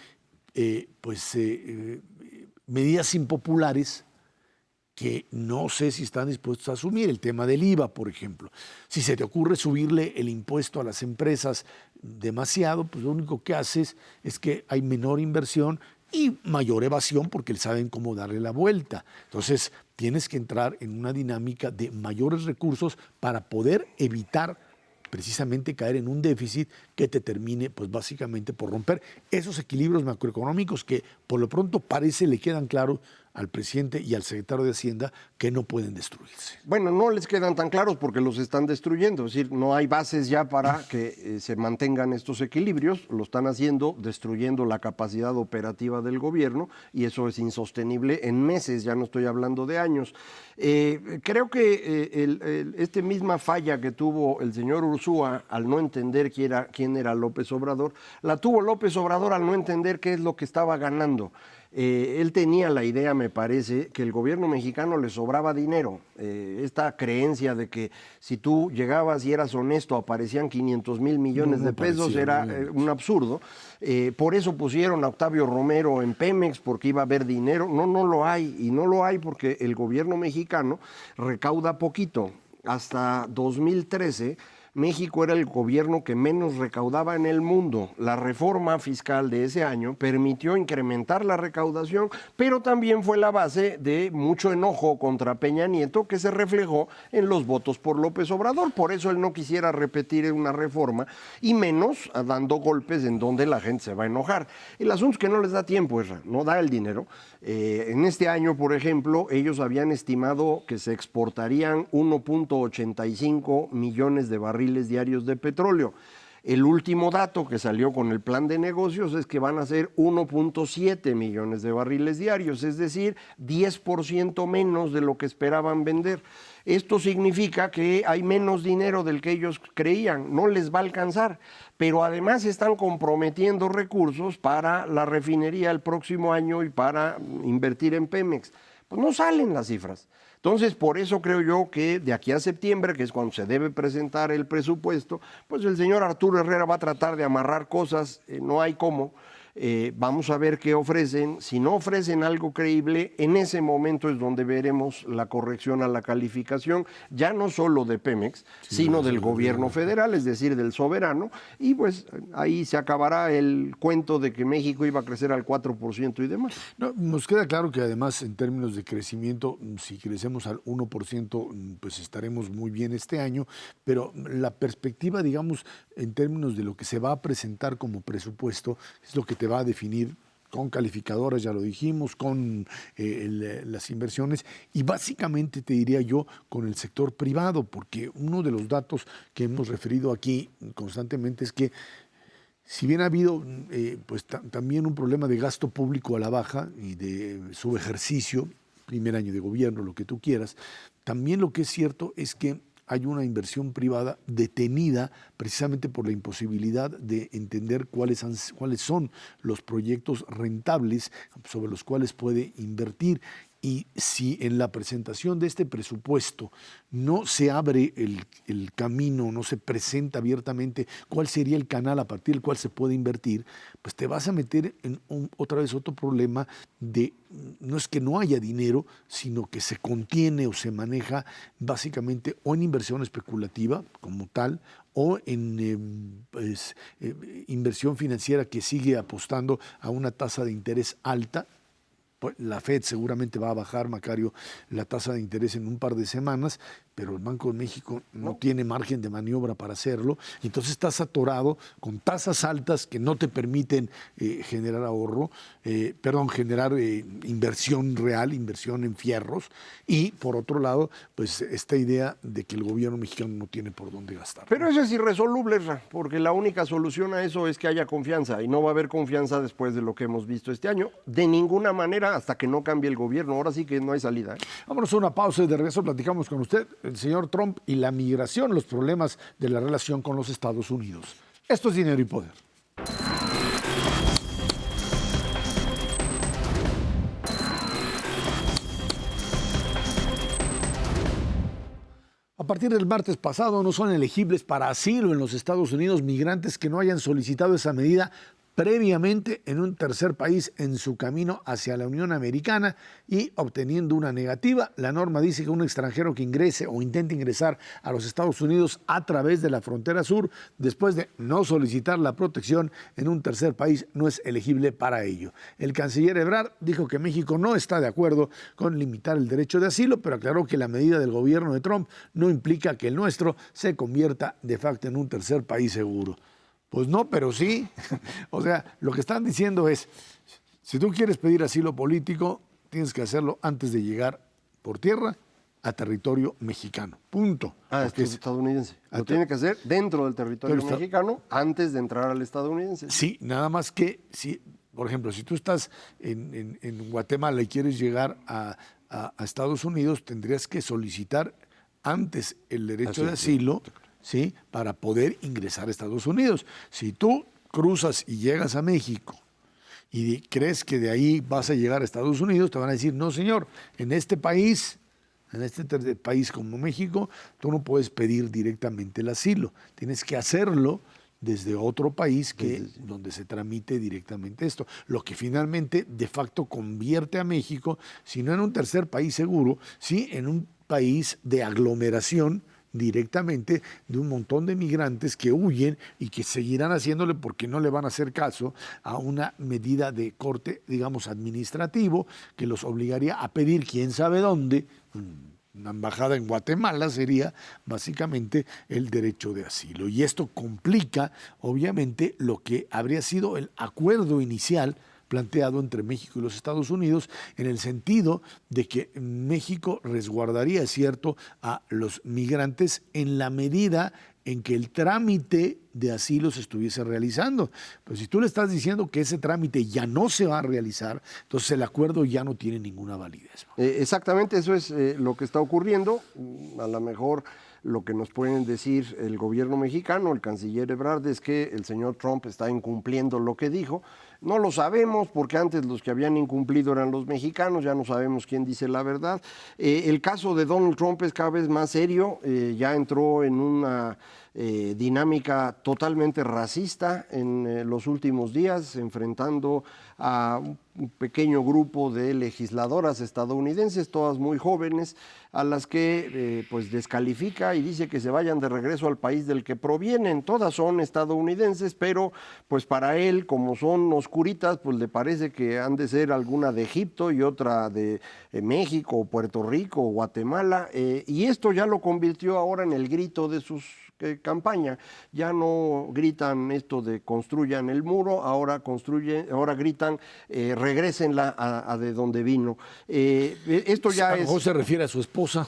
medidas impopulares que no sé si están dispuestos a asumir. El tema del IVA, por ejemplo. Si se te ocurre subirle el impuesto a las empresas demasiado, pues lo único que haces es que hay menor inversión y mayor evasión porque saben cómo darle la vuelta. Entonces, tienes que entrar en una dinámica de mayores recursos para poder evitar precisamente caer en un déficit que te termine, pues básicamente por romper esos equilibrios macroeconómicos que por lo pronto parece le quedan claros al presidente y al secretario de Hacienda que no pueden destruirse. Bueno, no les quedan tan claros porque los están destruyendo, es decir, no hay bases ya para que se mantengan estos equilibrios, lo están haciendo destruyendo la capacidad operativa del gobierno y eso es insostenible en meses, ya no estoy hablando de años. Creo que esta misma falla que tuvo el señor Ursúa al no entender quién era López Obrador, la tuvo López Obrador al no entender qué es lo que estaba ganando. Él tenía la idea, me parece, que el gobierno mexicano le sobraba dinero. Esta creencia de que si tú llegabas y eras honesto aparecían 500 mil millones de pesos era un absurdo. Por eso pusieron a Octavio Romero en Pemex, porque iba a haber dinero. No lo hay, y no lo hay porque el gobierno mexicano recauda poquito. Hasta 2013... México era el gobierno que menos recaudaba en el mundo. La reforma fiscal de ese año permitió incrementar la recaudación, pero también fue la base de mucho enojo contra Peña Nieto que se reflejó en los votos por López Obrador. Por eso él no quisiera repetir una reforma y menos dando golpes en donde la gente se va a enojar. El asunto es que no les da tiempo, no da el dinero. En este año, por ejemplo, ellos habían estimado que se exportarían 1.85 millones de barriles diarios de petróleo. El último dato que salió con el plan de negocios es que van a ser 1.7 millones de barriles diarios, es decir, 10% menos de lo que esperaban vender. Esto significa que hay menos dinero del que ellos creían, no les va a alcanzar, pero además están comprometiendo recursos para la refinería el próximo año y para invertir en Pemex. Pues no salen las cifras. Entonces, por eso creo yo que de aquí a septiembre, que es cuando se debe presentar el presupuesto, pues el señor Arturo Herrera va a tratar de amarrar cosas, no hay cómo. Vamos a ver qué ofrecen. Si no ofrecen algo creíble, en ese momento es donde veremos la corrección a la calificación, ya no solo de Pemex, sino del gobierno federal, es decir, del soberano, y pues ahí se acabará el cuento de que México iba a crecer al 4% y demás. No, nos queda claro que además en términos de crecimiento, si crecemos al 1%, pues estaremos muy bien este año, pero la perspectiva, digamos, en términos de lo que se va a presentar como presupuesto, es lo que te va a definir con calificadoras, ya lo dijimos, con las inversiones y básicamente te diría yo con el sector privado, porque uno de los datos que hemos referido aquí constantemente es que si bien ha habido pues también un problema de gasto público a la baja y de subejercicio, primer año de gobierno, lo que tú quieras, también lo que es cierto es que hay una inversión privada detenida precisamente por la imposibilidad de entender cuáles son los proyectos rentables sobre los cuales puede invertir. Y si en la presentación de este presupuesto no se abre el camino, no se presenta abiertamente cuál sería el canal a partir del cual se puede invertir, pues te vas a meter en otra vez otro problema de, no es que no haya dinero, sino que se contiene o se maneja básicamente o en inversión especulativa como tal, o en inversión financiera que sigue apostando a una tasa de interés alta, pues, la Fed seguramente va a bajar, Macario, la tasa de interés en un par de semanas, pero el Banco de México no tiene margen de maniobra para hacerlo, y entonces estás atorado con tasas altas que no te permiten generar ahorro, generar inversión real, inversión en fierros, y por otro lado, pues esta idea de que el gobierno mexicano no tiene por dónde gastar. Pero eso es irresoluble, porque la única solución a eso es que haya confianza, y no va a haber confianza después de lo que hemos visto este año, de ninguna manera hasta que no cambie el gobierno. Ahora sí que no hay salida. Vámonos a una pausa y de regreso platicamos con usted, el señor Trump y la migración, los problemas de la relación con los Estados Unidos. Esto es Dinero y Poder. A partir del martes pasado no son elegibles para asilo en los Estados Unidos migrantes que no hayan solicitado esa medida previamente en un tercer país en su camino hacia la Unión Americana y obteniendo una negativa. La norma dice que un extranjero que ingrese o intente ingresar a los Estados Unidos a través de la frontera sur, después de no solicitar la protección en un tercer país, no es elegible para ello. El canciller Ebrard dijo que México no está de acuerdo con limitar el derecho de asilo, pero aclaró que la medida del gobierno de Trump no implica que el nuestro se convierta de facto en un tercer país seguro. Pues no, pero sí. O sea, lo que están diciendo es, si tú quieres pedir asilo político, tienes que hacerlo antes de llegar por tierra a territorio mexicano. Punto. Es estadounidense. Lo tiene que hacer dentro del territorio mexicano antes de entrar al estadounidense. Sí, nada más que, si, por ejemplo, si tú estás en Guatemala y quieres llegar a Estados Unidos, tendrías que solicitar antes el derecho de asilo, ¿sí?, para poder ingresar a Estados Unidos. Si tú cruzas y llegas a México y crees que de ahí vas a llegar a Estados Unidos, te van a decir, no señor, en este país como México, tú no puedes pedir directamente el asilo, tienes que hacerlo desde otro país donde se tramite directamente esto, lo que finalmente de facto convierte a México, si no en un tercer país seguro, sí en un país de aglomeración directamente de un montón de migrantes que huyen y que seguirán haciéndole porque no le van a hacer caso a una medida de corte, digamos, administrativo, que los obligaría a pedir quién sabe dónde. Una embajada en Guatemala sería básicamente el derecho de asilo. Y esto complica, obviamente, lo que habría sido el acuerdo inicial planteado entre México y los Estados Unidos, en el sentido de que México resguardaría, es cierto, a los migrantes en la medida en que el trámite de asilo se estuviese realizando. Pero si tú le estás diciendo que ese trámite ya no se va a realizar, entonces el acuerdo ya no tiene ninguna validez. Exactamente, eso es lo que está ocurriendo. A lo mejor lo que nos pueden decir el gobierno mexicano, el canciller Ebrard, es que el señor Trump está incumpliendo lo que dijo. No lo sabemos porque antes los que habían incumplido eran los mexicanos, ya no sabemos quién dice la verdad. El caso de Donald Trump es cada vez más serio, ya entró en una dinámica totalmente racista en los últimos días, enfrentando a un pequeño grupo de legisladoras estadounidenses, todas muy jóvenes, a las que pues descalifica y dice que se vayan de regreso al país del que provienen. Todas son estadounidenses, pero pues para él, como son oscuritas, pues le parece que han de ser alguna de Egipto y otra de México, Puerto Rico, Guatemala, y esto ya lo convirtió ahora en el grito de sus campaña. Ya no gritan esto de construyan el muro, ahora gritan regrésenla a de donde vino. Esto ya a lo mejor se refiere a su esposa,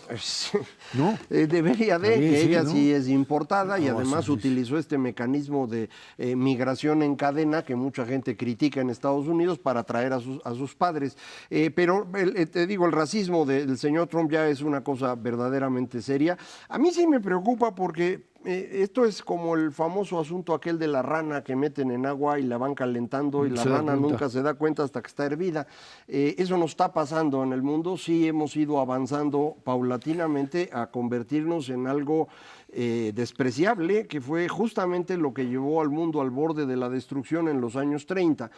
¿no? Debería de, que ella ¿no? sí es importada y además utilizó este mecanismo de migración en cadena que mucha gente critica en Estados Unidos para atraer a sus padres. Pero te digo, el racismo del señor Trump ya es una cosa verdaderamente seria. A mí sí me preocupa porque esto es como el famoso asunto aquel de la rana que meten en agua y la van calentando y la rana nunca se da cuenta hasta que está hervida. Eso nos está pasando en el mundo. Sí hemos ido avanzando paulatinamente a convertirnos en algo despreciable, que fue justamente lo que llevó al mundo al borde de la destrucción en los años 30.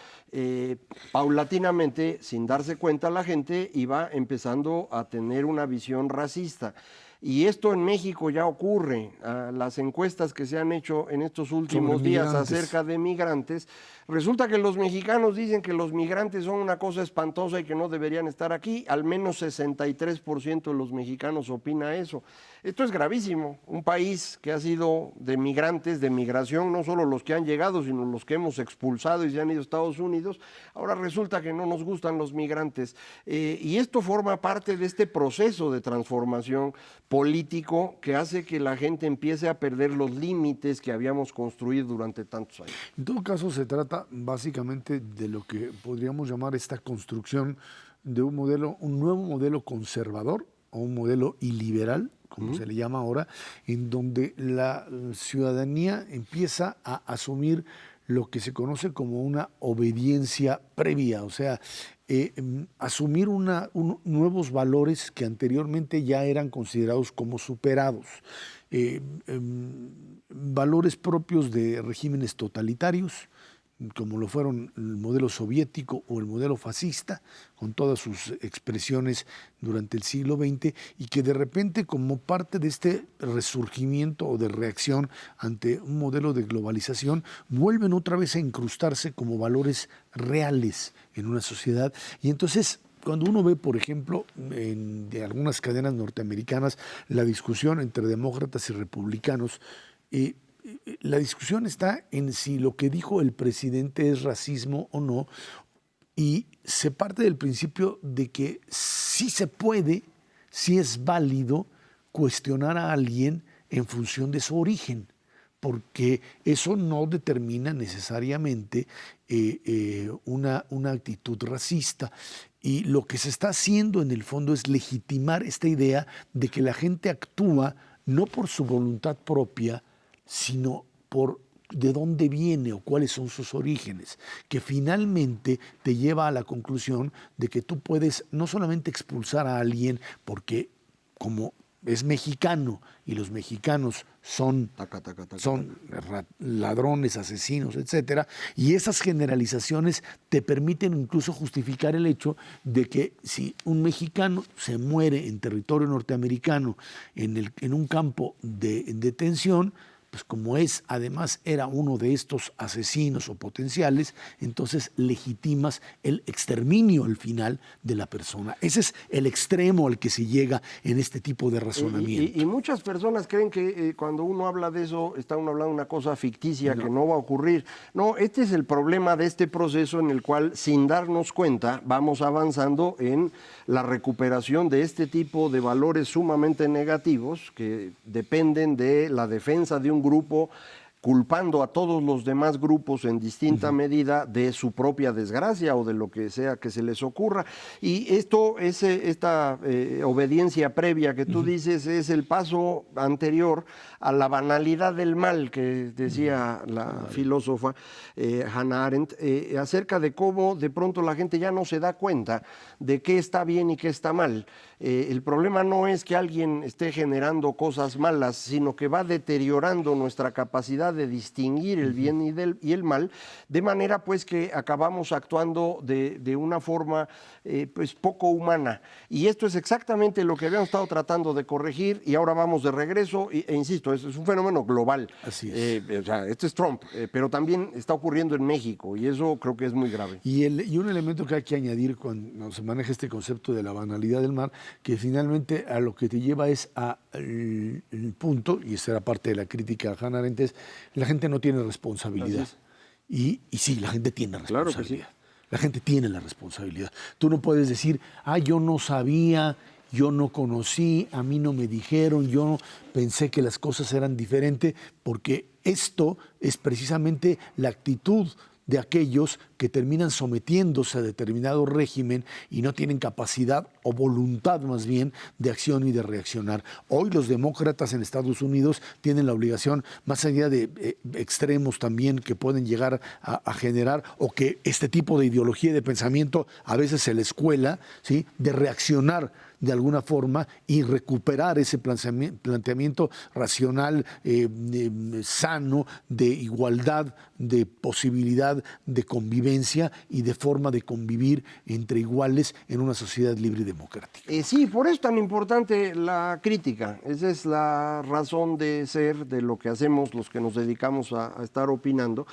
Paulatinamente, sin darse cuenta, la gente iba empezando a tener una visión racista. Y esto en México ya ocurre. Las encuestas que se han hecho en estos últimos días acerca de migrantes, resulta que los mexicanos dicen que los migrantes son una cosa espantosa y que no deberían estar aquí. Al menos 63% de los mexicanos opina eso. Esto es gravísimo. Un país que ha sido de migrantes, de migración, no solo los que han llegado, sino los que hemos expulsado y se han ido a Estados Unidos, ahora resulta que no nos gustan los migrantes. Y esto forma parte de este proceso de transformación político que hace que la gente empiece a perder los límites que habíamos construido durante tantos años. En todo caso, se trata básicamente de lo que podríamos llamar esta construcción de un nuevo modelo conservador o un modelo iliberal, como se le llama ahora, en donde la ciudadanía empieza a asumir lo que se conoce como una obediencia previa, o sea, asumir nuevos valores que anteriormente ya eran considerados como superados, valores propios de regímenes totalitarios, como lo fueron el modelo soviético o el modelo fascista, con todas sus expresiones durante el siglo XX, y que de repente, como parte de este resurgimiento o de reacción ante un modelo de globalización, vuelven otra vez a incrustarse como valores reales en una sociedad. Y entonces, cuando uno ve, por ejemplo, de algunas cadenas norteamericanas, la discusión entre demócratas y republicanos, la discusión está en si lo que dijo el presidente es racismo o no, y se parte del principio de que sí se puede, sí es válido cuestionar a alguien en función de su origen, porque eso no determina necesariamente una actitud racista. Y lo que se está haciendo en el fondo es legitimar esta idea de que la gente actúa no por su voluntad propia, sino por de dónde viene o cuáles son sus orígenes, que finalmente te lleva a la conclusión de que tú puedes no solamente expulsar a alguien porque como es mexicano y los mexicanos son ladrones, asesinos, etcétera, y esas generalizaciones te permiten incluso justificar el hecho de que si un mexicano se muere en territorio norteamericano en un campo de detención, pues como además era uno de estos asesinos o potenciales, entonces legitimas el exterminio al final de la persona. Ese es el extremo al que se llega en este tipo de razonamiento. Y muchas personas creen que cuando uno habla de eso, está uno hablando de una cosa ficticia que no va a ocurrir. No, este es el problema de este proceso en el cual, sin darnos cuenta, vamos avanzando en la recuperación de este tipo de valores sumamente negativos que dependen de la defensa de un grupo, culpando a todos los demás grupos en distinta medida de su propia desgracia o de lo que sea que se les ocurra. Y esta obediencia previa que tú dices es el paso anterior a la banalidad del mal que decía la filósofa Hannah Arendt, acerca de cómo de pronto la gente ya no se da cuenta de qué está bien y qué está mal. El problema no es que alguien esté generando cosas malas, sino que va deteriorando nuestra capacidad de distinguir el bien y el mal, de manera pues que acabamos actuando de una forma pues poco humana. Y esto es exactamente lo que habíamos estado tratando de corregir y ahora vamos de regreso, e insisto, es un fenómeno global. Así es. O sea, este es Trump, pero también está ocurriendo en México y eso creo que es muy grave. Y un elemento que hay que añadir cuando se maneja este concepto de la banalidad del mal, que finalmente a lo que te lleva es el punto, y esa era parte de la crítica a Hannah Arendt, es la gente no tiene responsabilidad. Y sí, la gente tiene responsabilidad. Claro que sí. La gente tiene la responsabilidad. Tú no puedes decir, yo no sabía, yo no conocí, a mí no me dijeron, yo pensé que las cosas eran diferentes, porque esto es precisamente la actitud de aquellos que terminan sometiéndose a determinado régimen y no tienen capacidad o voluntad más bien de acción y de reaccionar. Hoy los demócratas en Estados Unidos tienen la obligación, más allá de extremos también que pueden llegar a generar o que este tipo de ideología y de pensamiento a veces se les cuela, ¿sí?, de reaccionar de alguna forma y recuperar ese planteamiento racional, sano, de igualdad, de posibilidad de convivencia y de forma de convivir entre iguales en una sociedad libre y democrática. Sí, por eso es tan importante la crítica. Esa es la razón de ser de lo que hacemos los que nos dedicamos a estar opinando.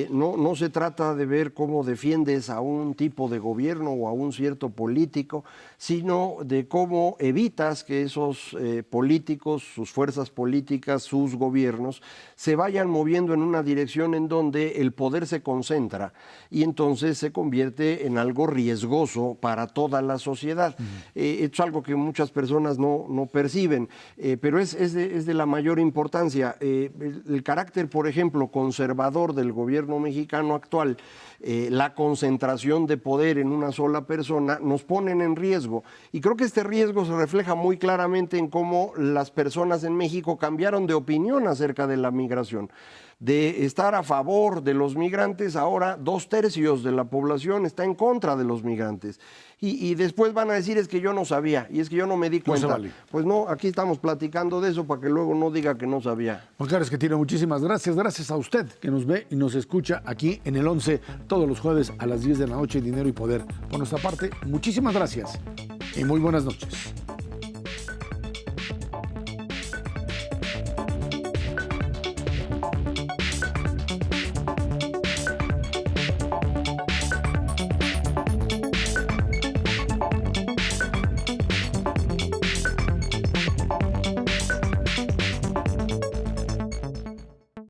No se trata de ver cómo defiendes a un tipo de gobierno o a un cierto político, sino de cómo evitas que esos políticos, sus fuerzas políticas, sus gobiernos, se vayan moviendo en una dirección en donde el poder se concentra y entonces se convierte en algo riesgoso para toda la sociedad. Esto es algo que muchas personas no perciben, pero es de la mayor importancia. El carácter, por ejemplo, conservador del gobierno mexicano actual, la concentración de poder en una sola persona, nos ponen en riesgo. Y creo que este riesgo se refleja muy claramente en cómo las personas en México cambiaron de opinión acerca de la migración. De estar a favor de los migrantes, ahora 2/3 de la población está en contra de los migrantes. Y después van a decir, es que yo no sabía, y es que yo no me di cuenta. No se vale. Pues no, aquí estamos platicando de eso para que luego no diga que no sabía. Juan Carlos Schettino, muchísimas gracias. Gracias a usted que nos ve y nos escucha aquí en el 11 todos los jueves a las 10 de la noche, Dinero y Poder. Por nuestra parte, muchísimas gracias y muy buenas noches.